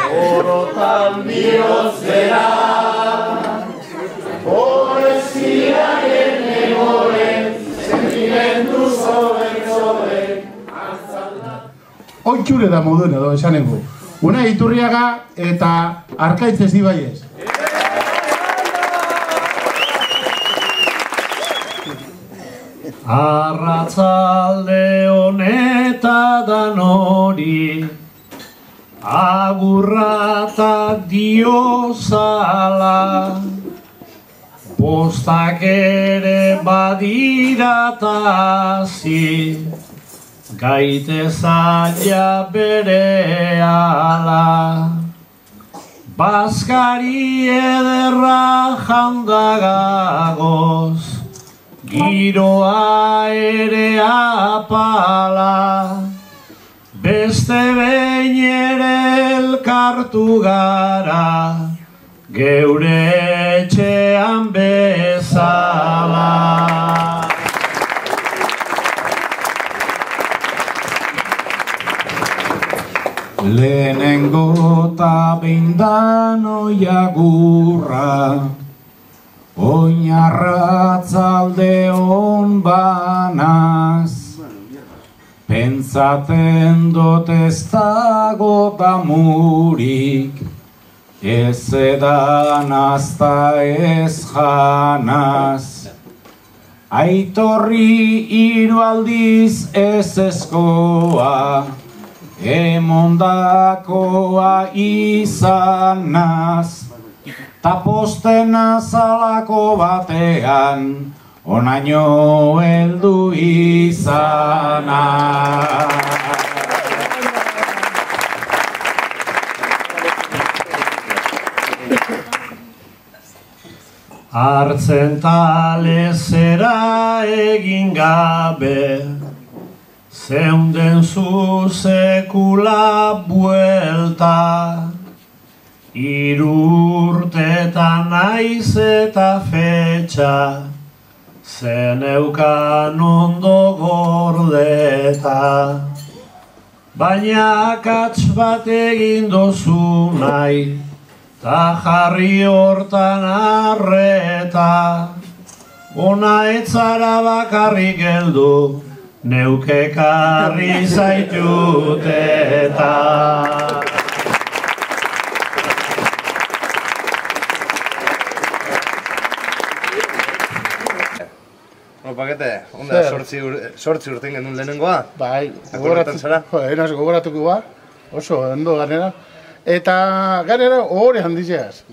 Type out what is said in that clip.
Orotan bihotzera, poesiaren egoren, sentimendu zoben, Oitxure da moduen edo esanengo. Una Iturriaga eta Arkaitz Ezibaiez. Arratzalde honetadan hori agurratak diozala, postak ere badiratazi, gaitezaila berehala. Bazkari ederra jandagagoz, giroa ere apala, beste behin ere elkartu gara, geure etxean bezala. Lehenengo eta behindan oiagurra, oinarratzalde hon banaz, pentsaten dut ez dago damurik, ez edan azta ez janaz. Aitorri hiru aldiz ez ezkoa, emondakoa izanaz, ta posten azalako batean, onaino heldu izana. Hartzen talezera egin gabe, zeunden zu sekula buelta, 3 urtetan naiz eta fetxa, zeneukan ondo gordeta. Baina akats bat egin dozu nahi, ta jarri hortan arreta. Ona etzara bakarrik heldu, neuke karri zaitut eta. Pakete, onda, 8 urten genuen lehenengoa? Bai, gogoratuko ba, oso, ondo ganera. Eta ganera ohore handizeaz.